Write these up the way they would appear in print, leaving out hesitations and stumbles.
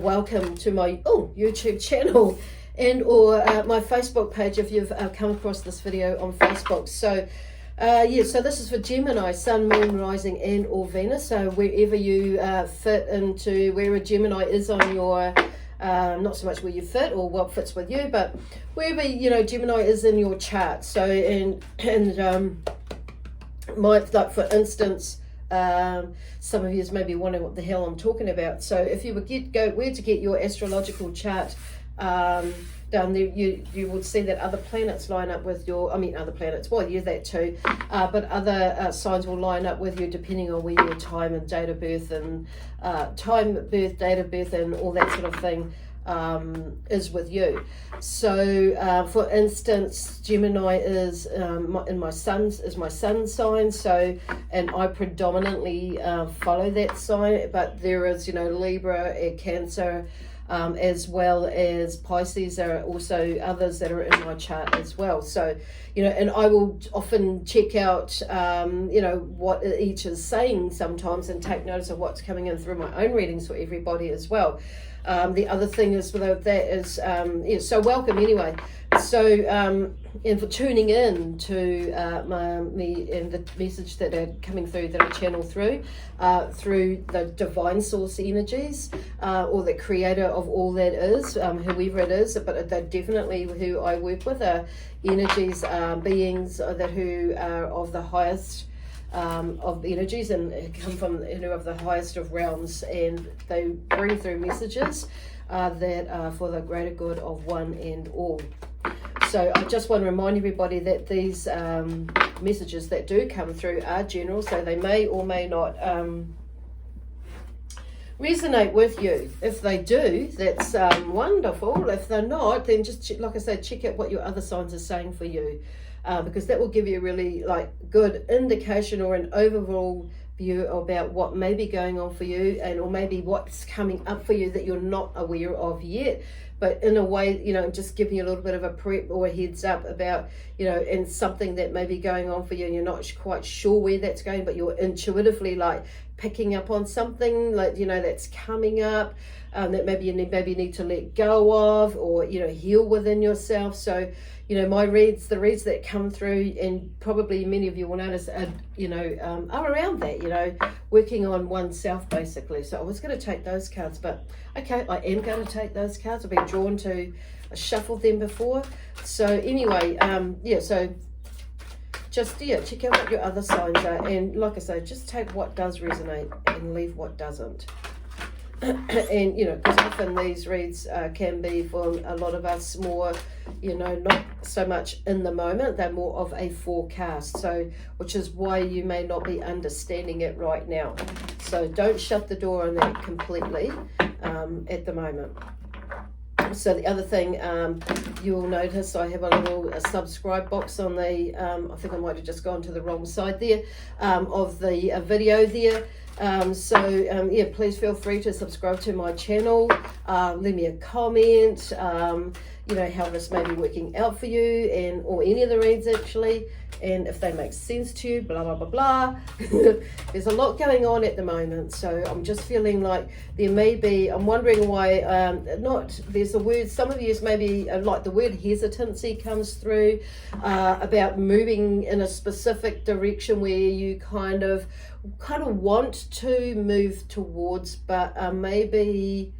Welcome to my YouTube channel and or my Facebook page if you've come across this video on Facebook. So so this is for Gemini, Sun, Moon, Rising and or Venus. So wherever you fit into, where a Gemini is on your, not so much where you fit or what fits with you, but wherever, Gemini is in your chart. So, like for instance, some of you may be wondering what the hell I'm talking about. So if you would where to get your astrological chart down there, you would see that other planets line up with your, other planets, well, yeah, that too, but other signs will line up with you depending on where your time and date of birth and date of birth and all that sort of thing is with you. So for instance, Gemini is my sun sign, so, and I predominantly follow that sign, but there is Libra and Cancer, as well as Pisces. There are also others that are in my chart as well. So and I will often check out what each is saying sometimes and take notice of what's coming in through my own readings for everybody as well. The other thing is with that is so welcome anyway. So and for tuning in to me and the message that are coming through, that I channel through the divine source energies, or the creator of all that is, whoever it is, but they're definitely who I work with, are energies, beings that who are of the highest of energies and come from of the highest of realms, and they bring through messages that are for the greater good of one and all. So I just want to remind everybody that these messages that do come through are general, so they may or may not resonate with you. If they do, that's wonderful. If they're not, then just like I say, check out what your other signs are saying for you, because that will give you a really good indication or an overall view about what may be going on for you, and or maybe what's coming up for you that you're not aware of yet. But in a way, just giving you a little bit of a prep or a heads up about, and something that may be going on for you and you're not quite sure where that's going, but you're intuitively picking up on something that's coming up, that maybe you need to let go of, or heal within yourself. So the reads that come through, and probably many of you will notice, are around that, working on oneself basically. So I was going to take those cards, but okay, I am going to take those cards. I've been drawn to, I shuffled them before. So anyway, so just check out what your other signs are, and like I say, just take what does resonate and leave what doesn't. And because often these reads can be for a lot of us more, not so much in the moment, they're more of a forecast, so which is why you may not be understanding it right now. So don't shut the door on that completely at the moment. So the other thing, you'll notice I have a little subscribe box on the, I think I might have just gone to the wrong side there, of the video there. Please feel free to subscribe to my channel, leave me a comment, how this may be working out for you, and or any of the reads actually, and if they make sense to you, blah blah blah blah. There's a lot going on at the moment, so I'm just feeling like there may be, I'm wondering why there's a word, some of you maybe like the word hesitancy comes through, about moving in a specific direction where you kind of want to move towards, but maybe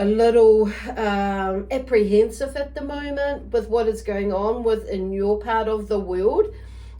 a little apprehensive at the moment with what is going on within your part of the world.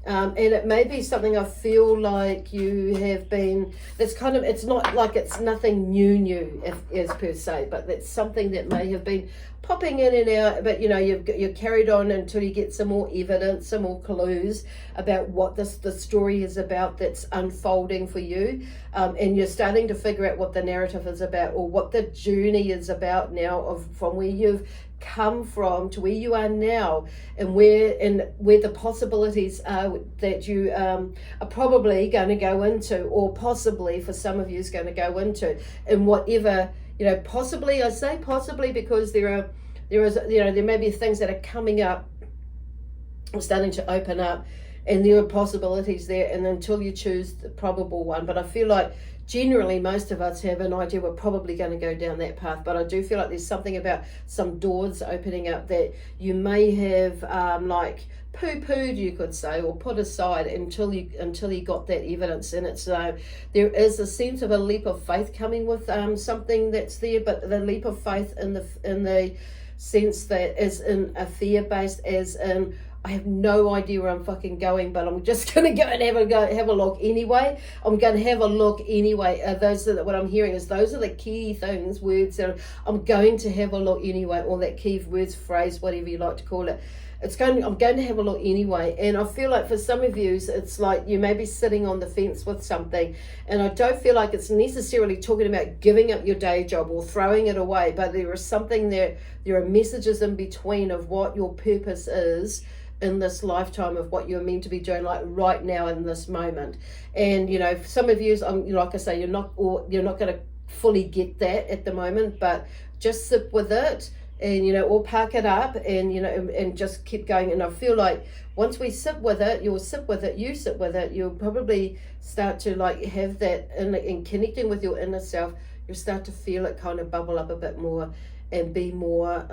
And it may be something I feel like you have been, it's not like it's nothing new as per se, but that's something that may have been popping in and out, but you're carried on until you get some more evidence, some more clues about what the story is about that's unfolding for you, and you're starting to figure out what the narrative is about, or what the journey is about now, from where you've come from to where you are now, and where the possibilities are that you are probably going to go into, or possibly for some of you is going to go into, and whatever possibly, I say possibly because there may be things that are coming up, starting to open up, and there are possibilities there, and until you choose the probable one. But I feel like generally most of us have an idea we're probably going to go down that path, but I do feel like there's something about some doors opening up that you may have like poo-pooed, you could say, or put aside until you got that evidence. And it's there is a sense of a leap of faith coming with something that's there, but the leap of faith in the sense that is in a fear-based, as in I have no idea where I'm fucking going, but I'm just going to go and have a look anyway. I'm going to have a look anyway. What I'm hearing is those are the key things, words that I'm going to have a look anyway, or that key words, phrase, whatever you like to call it. I'm going to have a look anyway. And I feel like for some of you, it's like you may be sitting on the fence with something, and I don't feel like it's necessarily talking about giving up your day job or throwing it away, but there is something there are messages in between of what your purpose is in this lifetime, of what you're meant to be doing, like right now in this moment. And for some of you, like I say, you're not going to fully get that at the moment, but just sit with it, and or park it up, and and just keep going. And I feel like once we sit with it, you'll probably start to like have that in connecting with your inner self. You'll start to feel it kind of bubble up a bit more, and be more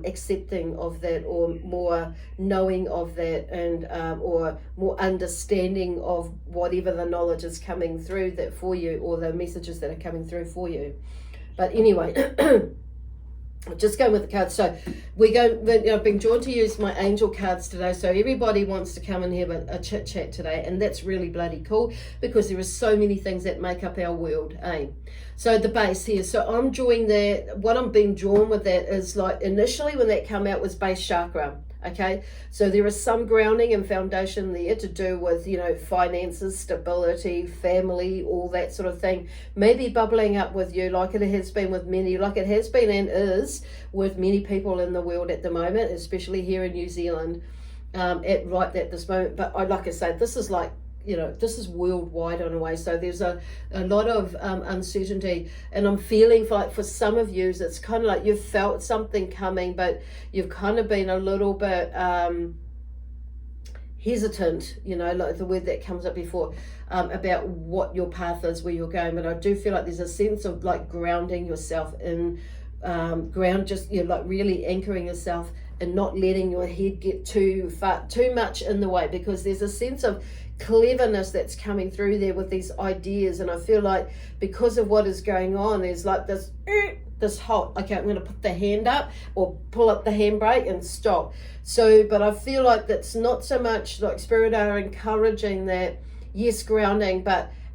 accepting of that, or more knowing of that, and or more understanding of whatever the knowledge is coming through that for you, or the messages that are coming through for you. But anyway, just going with the cards. So I've been drawn to use my angel cards today. So everybody wants to come and have a chit chat today, and that's really bloody cool, because there are so many things that make up our world, eh? So the base here, so I'm drawing that, what I'm being drawn with that is like initially when that came out was base chakra. Okay, so there is some grounding and foundation there to do with finances, stability, family, all that sort of thing, maybe bubbling up with you, like it has been with many, like it has been and is with many people in the world at the moment, especially here in New Zealand, at this moment. But like I say, this is like, this is worldwide in a way. So there's a lot of uncertainty, and I'm feeling like for some of you, it's kind of like you've felt something coming, but you've kind of been a little bit hesitant, like the word that comes up before, about what your path is, where you're going. But I do feel like there's a sense of like grounding yourself in just like really anchoring yourself and not letting your head get too much in the way, because there's a sense of cleverness that's coming through there with these ideas. And I feel like because of what is going on, there's like this halt, okay, I'm going to put the hand up or pull up the handbrake and stop. So, but I feel like that's not so much like Spirit are encouraging that, yes, grounding,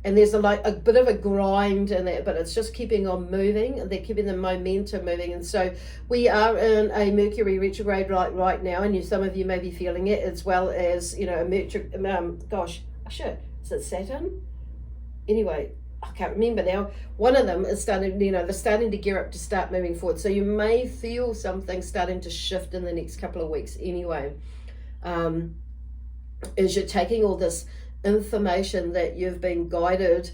and there's a bit of a grind in that, but it's just keeping on moving. They're keeping the momentum moving. And so we are in a Mercury retrograde right now, and some of you may be feeling it, as well as, a Mercury, is it Saturn? Anyway, I can't remember now. One of them is starting, they're starting to gear up to start moving forward. So you may feel something starting to shift in the next couple of weeks anyway. As you're taking all this information that you've been guided,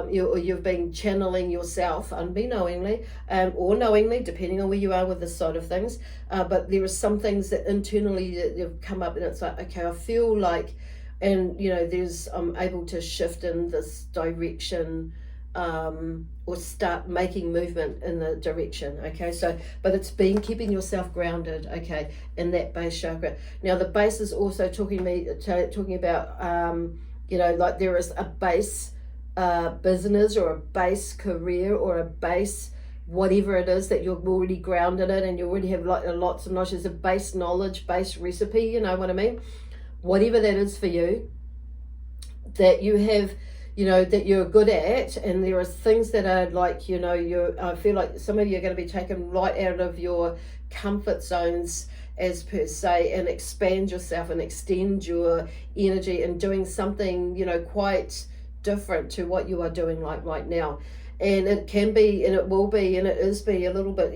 you've been channeling yourself unbeknowingly, or knowingly, depending on where you are with this side of things. But there are some things that internally that have come up, and it's like, okay, I feel like, and I'm able to shift in this direction, or start making movement in the direction. Okay, so but it's been keeping yourself grounded, okay, in that base chakra. Now the base is also talking about like there is a base business, or a base career, or a base whatever it is that you're already grounded in, and you already have lots of knowledge. There's a base knowledge, base recipe, you know what I mean? Whatever that is for you, that you have, that you're good at. And there are things that are like, I feel like some of you are going to be taken right out of your comfort zones, as per se, and expand yourself and extend your energy and doing something, quite different to what you are doing like right now. And it can be, and it will be, and it is be a little bit,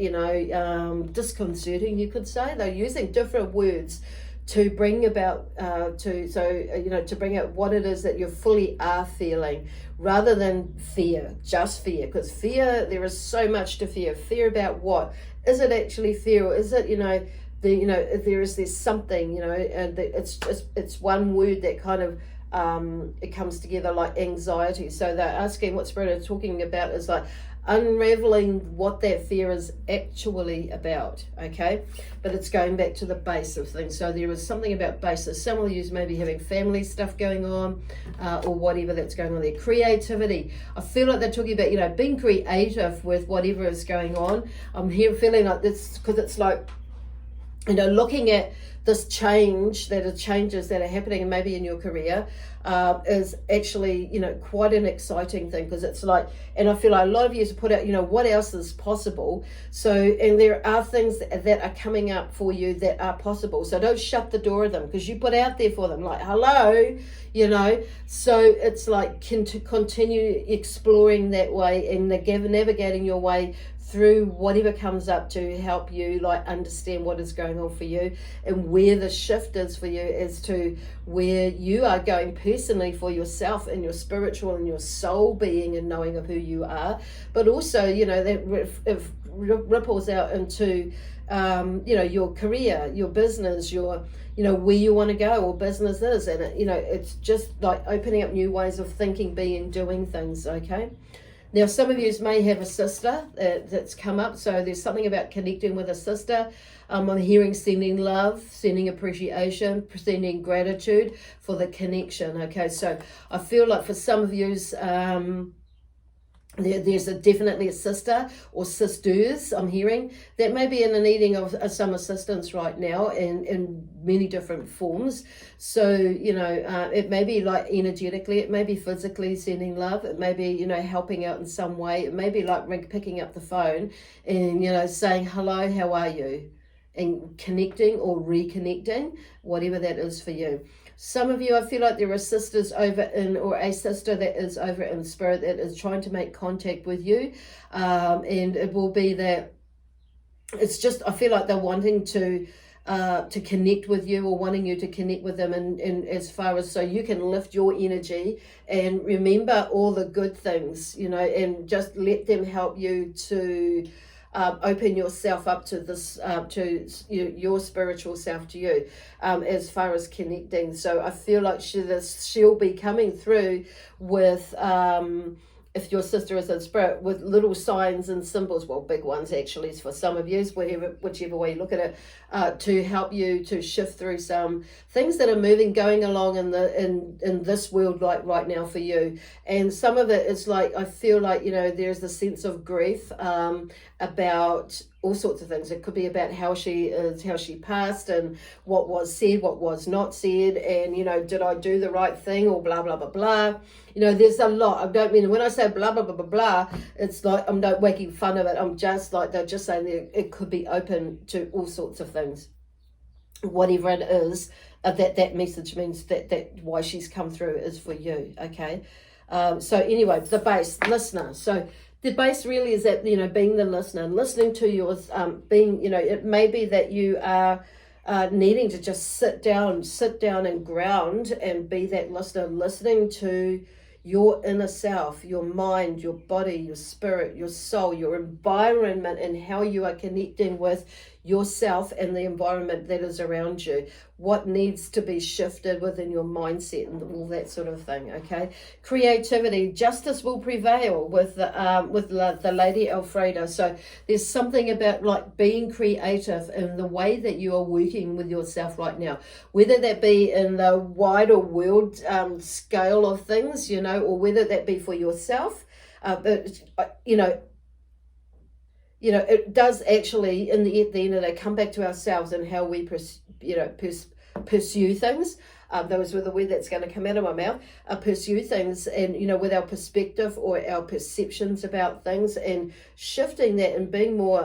disconcerting, you could say. They're using different words to bring about, to bring out what it is that you fully are feeling, rather than fear, just fear. Because fear, there is so much to fear. Fear about what? Is it actually fear? Or is it, there's something, and it's one word that kind of it comes together like anxiety. So they're asking what Spirit are talking about is like unraveling what that fear is actually about, okay? But it's going back to the base of things. So there is something about basis. Some of you may be having family stuff going on, or whatever that's going on there. Creativity. I feel like they're talking about, being creative with whatever is going on. I'm here feeling like this because it's like, looking at this changes that are happening, and maybe in your career, is actually, quite an exciting thing, because it's like, and I feel like a lot of you have put out, what else is possible. So, and there are things that are coming up for you that are possible. So don't shut the door of them, because you put out there for them, like, hello, so it's like to continue exploring that way and navigating your way through whatever comes up to help you understand what is going on for you, and where the shift is for you as to where you are going personally for yourself and your spiritual and your soul being and knowing of who you are. But also, that if ripples out into your career, your business, your where you want to go, or business is, and it's just like opening up new ways of thinking, being, doing things. Okay. Now, some of you may have a sister that's come up, so there's something about connecting with a sister. I'm hearing sending love, sending appreciation, sending gratitude for the connection. Okay, so I feel like for some of you, there's definitely a sister or sisters, I'm hearing, that may be in the needing of some assistance right now in many different forms. So, it may be like energetically, it may be physically sending love, it may be, helping out in some way, it may be like picking up the phone and, saying, hello, how are you? And connecting or reconnecting, whatever that is for you. Some of you, I feel like there are sisters or a sister that is over in spirit that is trying to make contact with you. And it will be that it's just, I feel like they're wanting to connect with you, or wanting you to connect with them, and as far as so you can lift your energy and remember all the good things, and just let them help you to open yourself up to this, to your spiritual self, to you, as far as connecting. So I feel like she'll be coming through with, if your sister is in spirit, with little signs and symbols, well, big ones actually for some of you, whichever way you look at it, to help you to shift through some things that are going along in this world, like right now for you. And some of it is like, I feel like, there's a sense of grief about all sorts of things. It could be about how she passed, and what was said, what was not said, and did I do the right thing, or blah blah blah blah. There's a lot. I don't mean, when I say blah blah blah blah blah, it's like I'm not making fun of it. I'm just like, they're just saying that it could be open to all sorts of things, whatever it is. That message means that why she's come through is for you. Okay. So anyway, the base listener. So the base really is that, being the listener, listening to yours, being, it may be that you are needing to just sit down and ground and be that listener, listening to your inner self, your mind, your body, your spirit, your soul, your environment, and how you are connecting with yourself and the environment that is around you. What needs to be shifted within your mindset and all that sort of thing. Okay, creativity, justice will prevail with the Lady Alfreda. So there's something about like being creative in the way that you are working with yourself right now, whether that be in the wider world scale of things, or whether that be for yourself. But it does actually, in the end of the day, come back to ourselves and how we pursue things. Those were the word that's going to come out of my mouth. Pursue things, and with our perspective or our perceptions about things, and shifting that and being more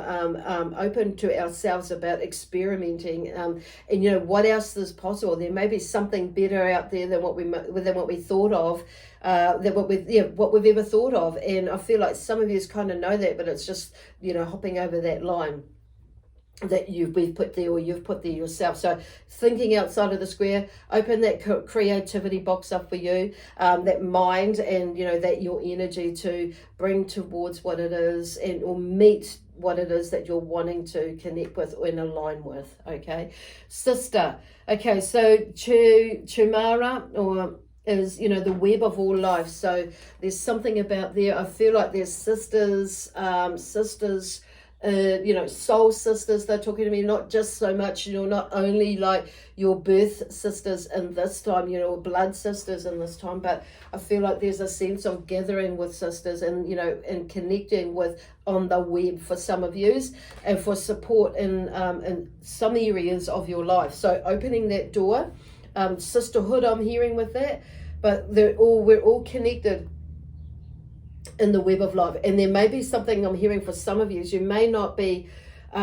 open to ourselves about experimenting. And what else is possible? There may be something better out there than what we thought of. What we've ever thought of. And I feel like some of you kind of know that, but it's just hopping over that line that we've put there, or you've put there yourself. So thinking outside of the square, open that creativity box up for you, that mind, and that your energy to bring towards what it is, and or meet what it is that you're wanting to connect with and align with. Okay, sister. Okay, so Chumara, or is, you know, the web of all life. So there's something about there. I feel like there's sisters, you know, soul sisters. They're talking to me, not just so much, you know, not only like your birth sisters in this time, you know, blood sisters in this time, but I feel like there's a sense of gathering with sisters and, you know, and connecting with on the web for some of yous, and for support in some areas of your life. So opening that door, sisterhood, I'm hearing with that, but we're all connected in the web of life. And there may be something I'm hearing for some of you may not be you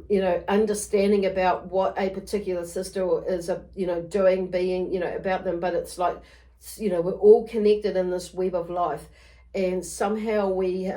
know, understanding about what a particular sister is you know, doing, being, you know, about them, but it's like, you know, we're all connected in this web of life, and somehow we're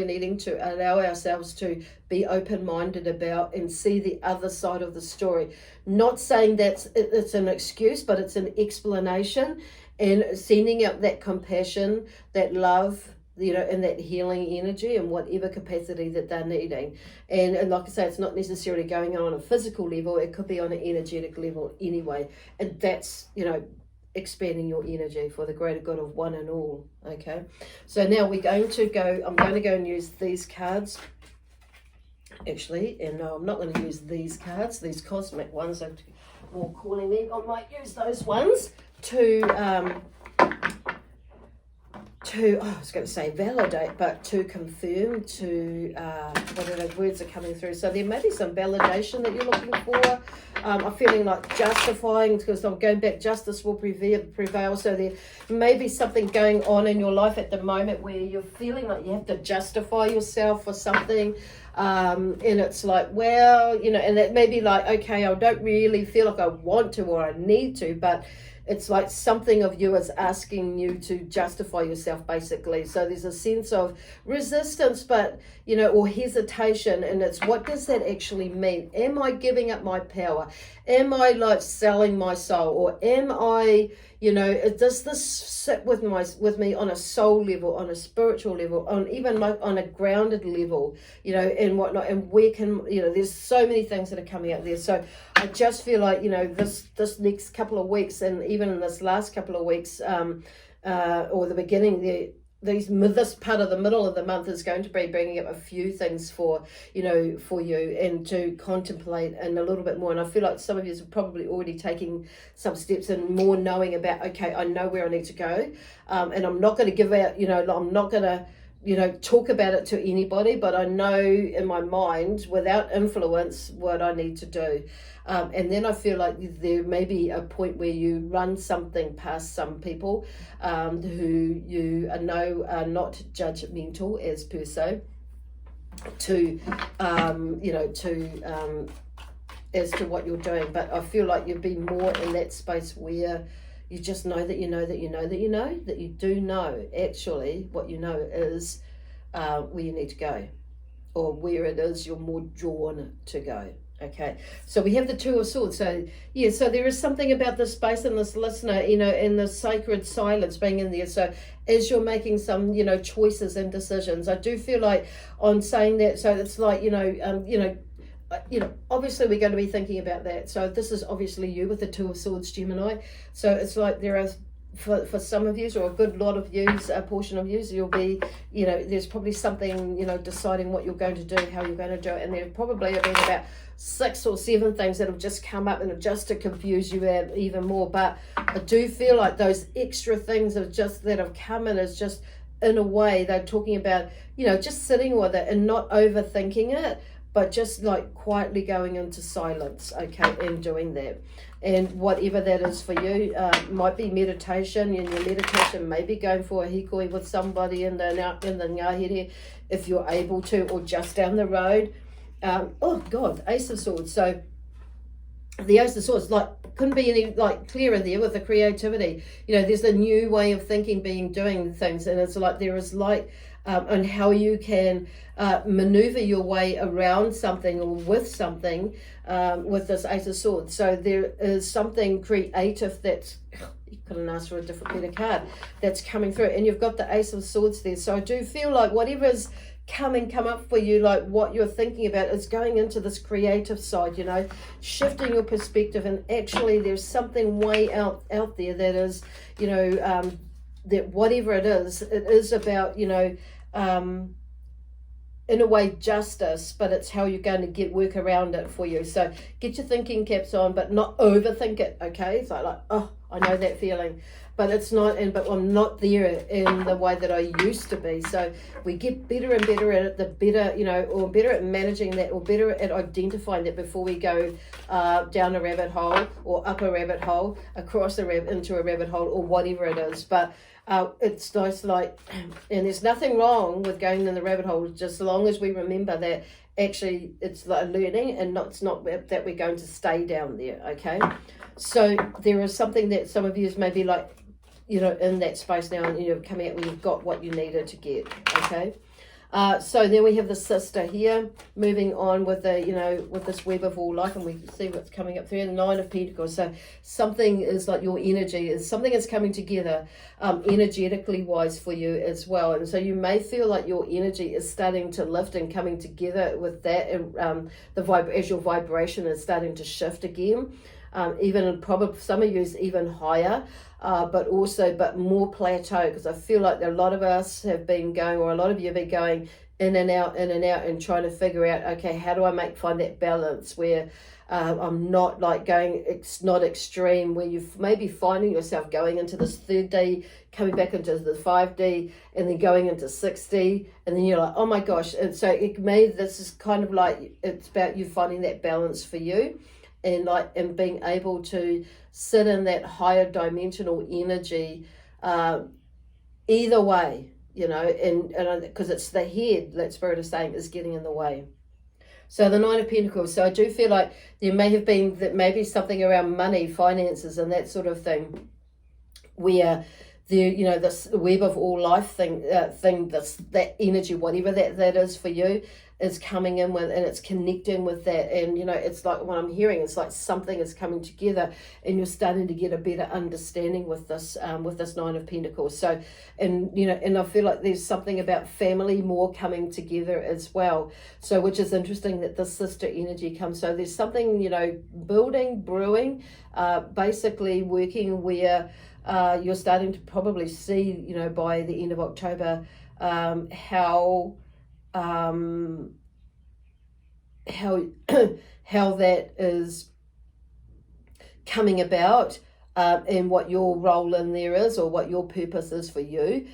needing to allow ourselves to be open-minded about and see the other side of the story. Not saying that it's an excuse, but it's an explanation, and sending out that compassion, that love, you know, and that healing energy in whatever capacity that they're needing. And like I say, it's not necessarily going on a physical level, it could be on an energetic level anyway. And that's, you know, expanding your energy for the greater good of one and all. Okay, so now I'm going to go and use these cards actually, and no, I'm not going to use these cards, these cosmic ones are more calling me. I might use those ones to I was going to say validate, but to confirm, to what are those words are coming through. So there may be some validation that you're looking for. I'm feeling like justifying, because I'm going back, justice will prevail. So there may be something going on in your life at the moment where you're feeling like you have to justify yourself for something. And it's like, well, you know, and it may be like, okay, I don't really feel like I want to or I need to, but it's like something of you is asking you to justify yourself, basically. So there's a sense of resistance, but, you know, or hesitation. And it's, what does that actually mean? Am I giving up my power? Am I like selling my soul? Or am I, you know, does this sit with me on a soul level, on a spiritual level, on even like on a grounded level, you know, and whatnot? And where can, you know, there's so many things that are coming out there. So I just feel like, you know, this next couple of weeks, and even in this last couple of weeks, or the beginning, this part of the middle of the month is going to be bringing up a few things for, you know, for you, and to contemplate and a little bit more. And I feel like some of you are probably already taking some steps and more knowing about, okay, I know where I need to go, and I'm not going to give out, you know, I'm not going to, you know, talk about it to anybody, but I know in my mind, without influence, what I need to do. And then I feel like there may be a point where you run something past some people who you know are not judgmental as per se, to, you know, to as to what you're doing. But I feel like you'd be more in that space where you just know that you know that you know that you know that you do know actually what you know is where you need to go, or where it is you're more drawn to go. Okay, so we have the Two of Swords. So yeah, so there is something about this space and this listener, you know, and the sacred silence being in there. So as you're making some, you know, choices and decisions, I do feel like on saying that, so it's like, you know, obviously we're going to be thinking about that. So this is obviously you with the Two of Swords, Gemini. So it's like there are, for some of you, or a good lot of you, a portion of you, you'll be, you know, there's probably something, you know, deciding what you're going to do, how you're going to do it. And there probably have been about 6 or 7 things that have just come up, and just to confuse you out even more. But I do feel like those extra things that have come in is just, in a way, they're talking about, you know, just sitting with it and not overthinking it, but just like quietly going into silence, okay, and doing that. And whatever that is for you, might be meditation, and your meditation may be going for a hikoi with somebody in the ngahere, if you're able to, or just down the road. Oh God, Ace of Swords. So the Ace of Swords, like, couldn't be any like clearer there with the creativity. You know, there's a new way of thinking, doing things, and it's like there is like, and how you can maneuver your way around something or with something with this Ace of Swords. So there is something creative that's, you couldn't ask for a different better card, that's coming through, and you've got the Ace of Swords there. So I do feel like whatever's come up for you, like what you're thinking about is going into this creative side, you know, shifting your perspective, and actually there's something way out there that is, you know, that whatever it is about, you know, in a way justice, but it's how you're going to work around it for you. So get your thinking caps on, but not overthink it, okay? So like, oh, I know that feeling, but it's not, but I'm not there in the way that I used to be. So we get better and better at it, the better, you know, or better at managing that, or better at identifying that before we go down a rabbit hole, or up a rabbit hole, across into a rabbit hole, or whatever it is. But it's nice, like, and there's nothing wrong with going in the rabbit hole, just as long as we remember that actually it's like learning, and it's not that we're going to stay down there, okay? So there is something that some of you may be like, you know, in that space now, and you're coming out where you've got what you needed to get, okay? So then we have the sister here, moving on with the, you know, with this web of all life, and we see what's coming up through the Nine of Pentacles. So something is like your energy is something is coming together, energetically wise for you as well. And so you may feel like your energy is starting to lift and coming together with that, and as your vibration is starting to shift again. Even probably some of you is even higher, but more plateau, because I feel like a lot of us have been going, or a lot of you have been going in and out, and trying to figure out, okay, how do I find that balance where I'm not like going, it's not extreme, where you may be finding yourself going into this 3D, coming back into the 5D, and then going into 6D, and then you're like, oh my gosh. And so this is kind of like, it's about you finding that balance for you, and being able to sit in that higher dimensional energy, either way, you know, and because it's the head that Spirit is saying is getting in the way. So the Nine of Pentacles. So I do feel like there may have been that maybe something around money, finances, and that sort of thing, where you know, this web of all life thing, that energy, whatever that is for you, is coming in with, and it's connecting with that. And you know, it's like what I'm hearing, it's like something is coming together, and you're starting to get a better understanding with this Nine of Pentacles. So, and you know, and I feel like there's something about family more coming together as well. So, which is interesting that the sister energy comes. So there's something, you know, brewing, basically working where you're starting to probably see, you know, by the end of October, how that is coming about, and what your role in there is, or what your purpose is for you,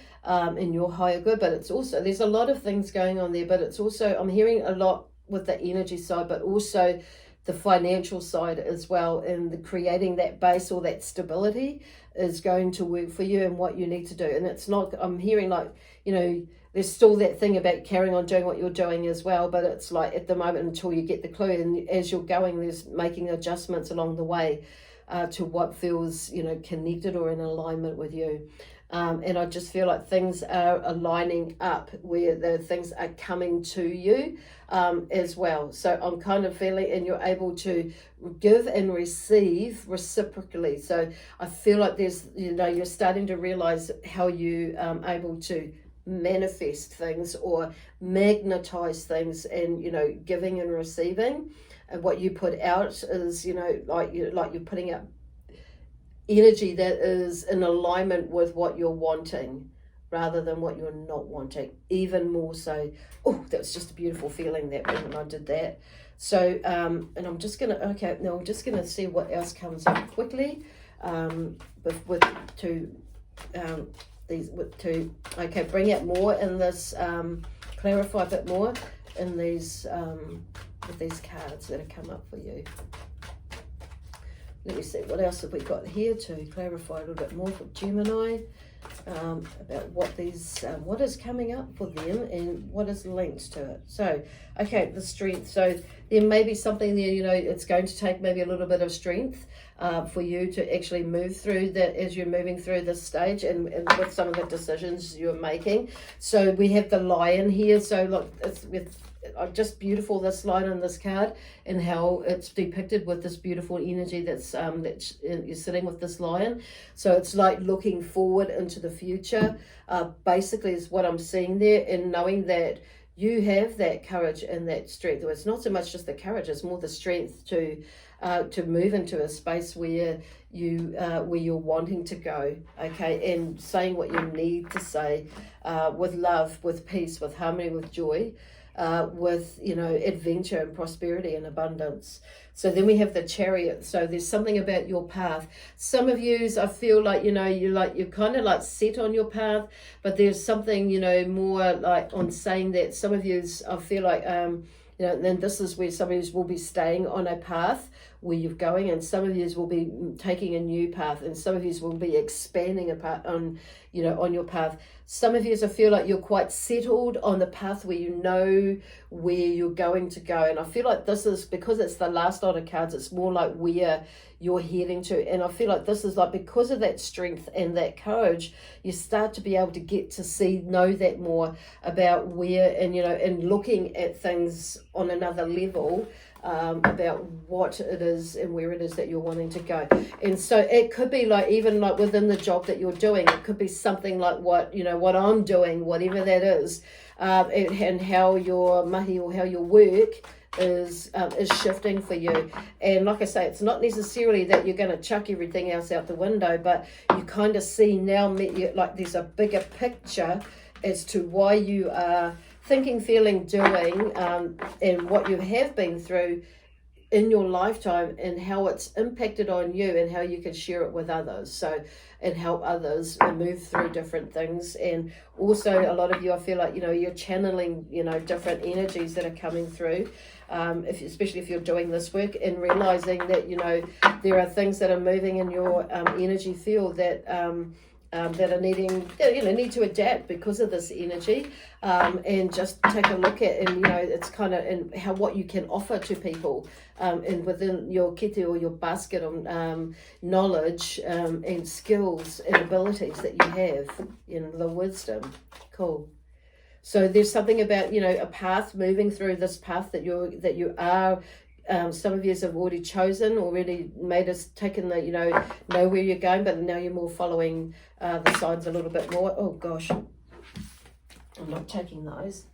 in your higher good. But it's also, there's a lot of things going on there, but it's also, I'm hearing a lot with the energy side, but also the financial side as well, and the creating that base or that stability is going to work for you, and what you need to do. And it's not, I'm hearing like, you know, there's still that thing about carrying on doing what you're doing as well, but it's like at the moment, until you get the clue, and as you're going, there's making adjustments along the way to what feels, you know, connected or in alignment with you. And I just feel like things are aligning up, where the things are coming to you as well. So I'm kind of feeling, and you're able to give and receive reciprocally. So I feel like there's, you know, you're starting to realize how you able to manifest things or magnetize things, and you know, giving and receiving, and what you put out is, you know, like you're putting out energy that is in alignment with what you're wanting, rather than what you're not wanting, even more so. Oh, that was just a beautiful feeling that when I did that. So and I'm just gonna, I'm just gonna see what else comes up quickly, bring out more in this, clarify a bit more in these with these cards that have come up for you. Let me see, what else have we got here to clarify a little bit more for Gemini, about what what is coming up for them, and what is linked to it. So, okay, the strength. So there may be something there, you know, it's going to take maybe a little bit of strength for you to actually move through that as you're moving through this stage, and with some of the decisions you're making. So we have the Lion here. So look, it's with just beautiful, this line on this card, and how it's depicted with this beautiful energy that's you're sitting with this lion. So it's like looking forward into the future, basically is what I'm seeing there, and knowing that you have that courage and that strength. Well, it's not so much just the courage, it's more the strength to move into a space where you're wanting to go, okay, and saying what you need to say, with love, with peace, with harmony, with joy, with adventure and prosperity and abundance. So then we have the Chariot. So there's something about your path. Some of yous, I feel like you're kind of like set on your path, but there's something more like on saying that some of yous, I feel like then this is where some of yous will be staying on a path where you're going, and some of yous will be taking a new path, and some of yous will be expanding a path on your path. Some of yous, I feel like you're quite settled on the path where you know where you're going to go, and I feel like this is because it's the last lot of cards. It's more like where you're heading to, and I feel like this is like because of that strength and that courage, you start to be able to get to know that more about where, and looking at things on another level. About what it is and where it is that you're wanting to go. And so it could be like, even like within the job that you're doing, it could be something like what I'm doing, whatever that is, and how your mahi or how your work is shifting for you. And like I say, it's not necessarily that you're going to chuck everything else out the window, but you kind of see now, like there's a bigger picture as to why you are thinking, feeling, doing, and what you have been through in your lifetime, and how it's impacted on you, and how you can share it with others. So, and help others move through different things. And also, a lot of you, I feel like you're channeling different energies that are coming through. Especially if you're doing this work, and realizing that there are things that are moving in your energy field that that are need to adapt because of this energy, and just take a look at, and it's kind of, and how what you can offer to people, and within your kete or your basket of knowledge, and skills and abilities that you have, the wisdom. Cool. So there's something about a path, moving through this path that you are. Some of you have already chosen, already made us taken the know where you're going, but now you're more following the signs a little bit more. Oh gosh, I'm not taking those.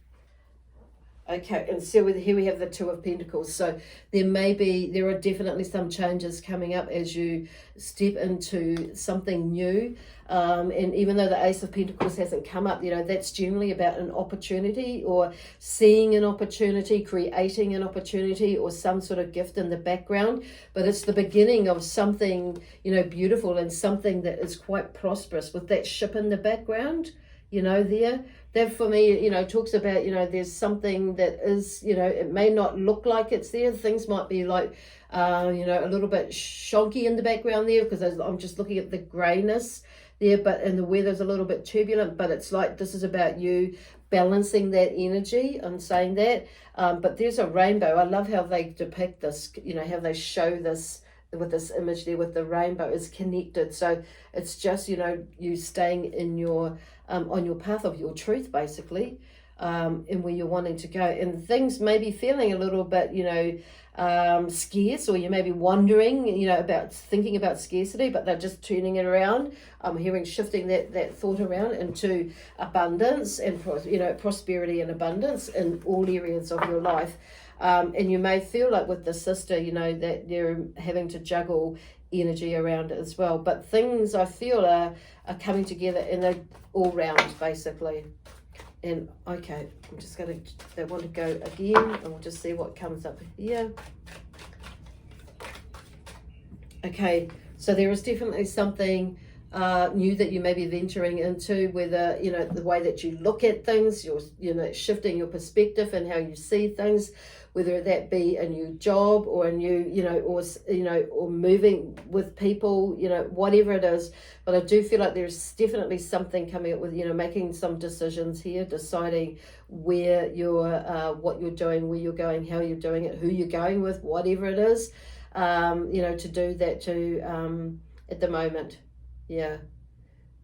Okay, and so here we have the Two of Pentacles. So there are definitely some changes coming up as you step into something new. And even though the Ace of Pentacles hasn't come up, that's generally about an opportunity, or seeing an opportunity, creating an opportunity, or some sort of gift in the background. But it's the beginning of something, beautiful, and something that is quite prosperous, with that ship in the background, there. That for me, talks about, there's something that is, it may not look like it's there. Things might be like, a little bit shonky in the background there, because I'm just looking at the greyness there, and the weather's a little bit turbulent, but it's like, this is about you balancing that energy. I'm saying that, but there's a rainbow. I love how they depict this, how they show this with this image there, with the rainbow is connected. So it's just, you staying in your, on your path of your truth, basically, and where you're wanting to go. And things may be feeling a little bit, scarce, or you may be wondering, about thinking about scarcity, but they're just turning it around. I'm hearing shifting that thought around into abundance and, prosperity and abundance in all areas of your life. And you may feel like with the sister, that you're having to juggle energy around it as well. But things, I feel, are coming together, and they're all round, basically. And okay, I'm just going to, want to go again, and we'll just see what comes up here. Okay, so there is definitely something new that you may be venturing into, whether, the way that you look at things, you're, shifting your perspective and how you see things, whether that be a new job, or a new, or moving with people, whatever it is. But I do feel like there's definitely something coming up with, making some decisions here, deciding where you're, what you're doing, where you're going, how you're doing it, who you're going with, whatever it is, to do that too, at the moment. Yeah.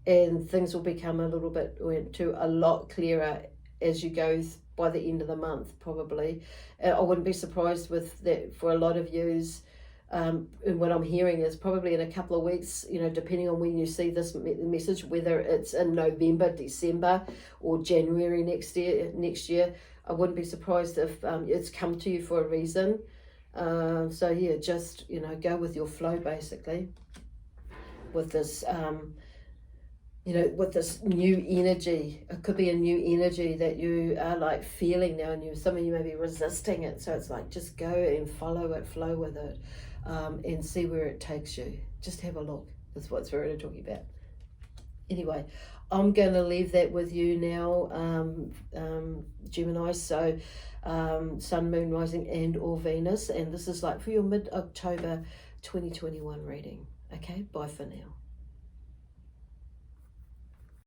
And things will become a little bit, a lot clearer as you go by the end of the month, probably. I wouldn't be surprised with that for a lot of yous. And what I'm hearing is probably in a couple of weeks, depending on when you see this message, whether it's in November, December, or January next year, I wouldn't be surprised if it's come to you for a reason. So yeah, just, go with your flow basically with this, with this new energy. It could be a new energy that you are like feeling now, and some of you may be resisting it. So it's like, just go and follow it, flow with it, and see where it takes you. Just have a look. That's what Spirit are talking about. Anyway, I'm going to leave that with you now, Gemini. So Sun, Moon, Rising and or Venus. And this is like for your mid-October 2021 reading. Okay, bye for now.